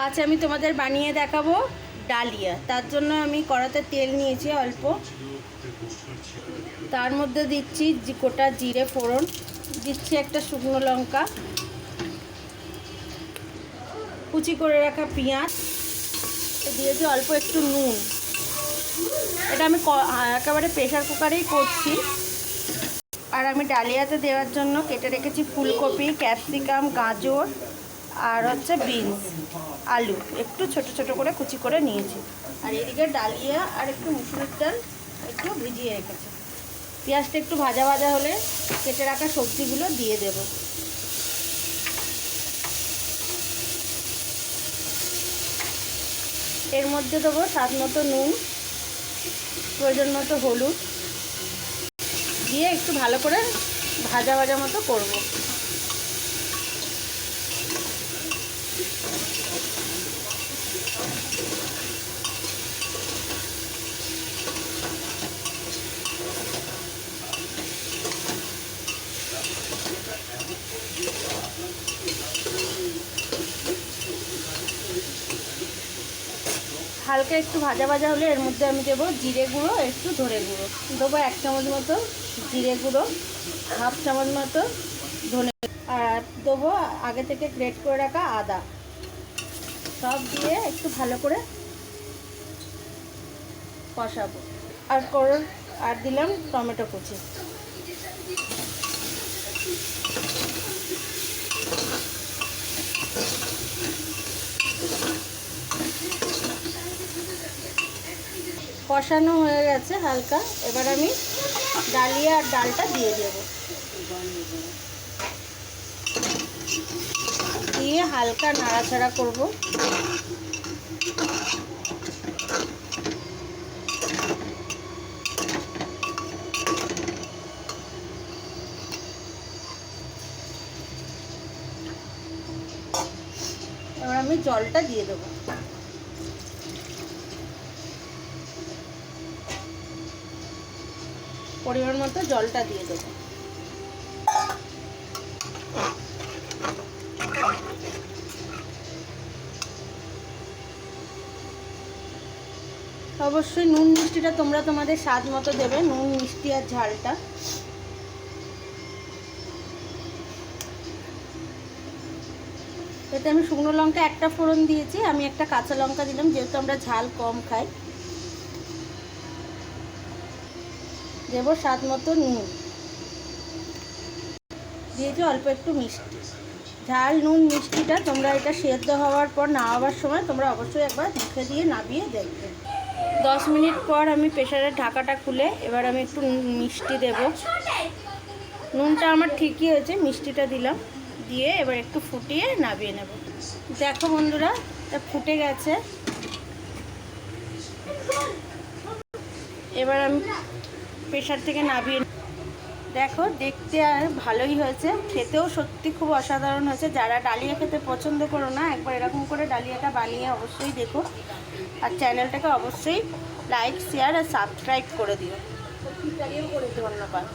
আজ আমি তোমাদের বানিয়ে দেখাবো ডালিয়া। তার জন্য আমি কড়াতে তেল নিয়েছি অল্প, তার মধ্যে দিচ্ছি গোটা জিরে ফোড়ন, দিচ্ছি একটা শুকনো লঙ্কা, কুচি করে রাখা পেঁয়াজ, দিয়েছি অল্প একটু নুন। এটা আমি একেবারে প্রেশার কুকারেই করছি। আর আমি ডালিয়াতে দেওয়ার জন্য কেটে রেখেছি ফুলকপি, ক্যাপসিকাম, গাজর আর হচ্ছে বিনস, আলু একটু ছোট ছোট করে কুচি করে নিয়েছি। আর এদিকে ডালিয়া আর একটু মুসুরির ডাল একটু ভিজিয়ে রেখেছি। পেঁয়াজটা একটু ভাজা ভাজা হলে কেটে রাখা সবজিগুলো দিয়ে দেব। এর মধ্যে দেবো স্বাদ মতো নুন, প্রয়োজন মতো হলুদ দিয়ে একটু ভালো করে ভাজা ভাজা মতো করব। হালকা একটু ভাজা ভাজা হলে এর মধ্যে আমি দেবো জিরে গুঁড়ো, একটু ধনে গুঁড়ো দেবো, 1 চামচ মতো জিরে গুঁড়ো, 1/2 চামচ মতো ধনে, আর দেবো আগে থেকে গ্রেট করে রাখা আদা। সব দিয়ে একটু ভালো করে কষাবো। আর দিলাম টমেটো কুচি। কষানো হয়ে গেছে হালকা, এবার আমি ডালিয়া আর ডালটা দিয়ে দেব। দিয়ে হালকা নাড়াচাড়া করব। এবার আমি জলটা দিয়ে দেবো। পরিমাণ মতো জলটা দিয়ে দেবো। অবশ্যই নুন মিষ্টিটা তোমরা তোমাদের স্বাদ মতো দেবে, নুন মিষ্টি আর ঝালটা। এতে আমি শুকনো লঙ্কা একটা ফোড়ন দিয়েছি, আমি একটা কাঁচা লঙ্কা দিলাম যেহেতু আমরা ঝাল কম খাই। দেবো স্বাদ মতো নুন, দিয়েছি অল্প একটু মিষ্টি। ঝাল নুন মিষ্টিটা তোমরা এটা সেদ্ধ হওয়ার পর নামাবার সময় তোমরা অবশ্যই একবার মুখে দিয়ে নামিয়ে দেখবে। 10 মিনিট পর আমি প্রেসারের ঢাকাটা খুলে এবার আমি একটু মিষ্টি দেব। নুনটা আমার ঠিকই হয়েছে, মিষ্টিটা দিলাম, দিয়ে এবার একটু ফুটিয়ে নামিয়ে নেব। দেখো বন্ধুরা, এটা ফুটে গেছে। এবার আমি প্রেসার থেকে নামিয়ে, দেখো দেখতে আর ভালোই হয়েছে, খেতেও সত্যি খুব অসাধারণ হয়েছে। যারা ডালিয়া খেতে পছন্দ করো না, একবার এরকম করে ডালিয়াটা বানিয়ে অবশ্যই দেখো। আর চ্যানেলটাকে অবশ্যই লাইক, শেয়ার আর সাবস্ক্রাইব করে দিও। ধন্যবাদ।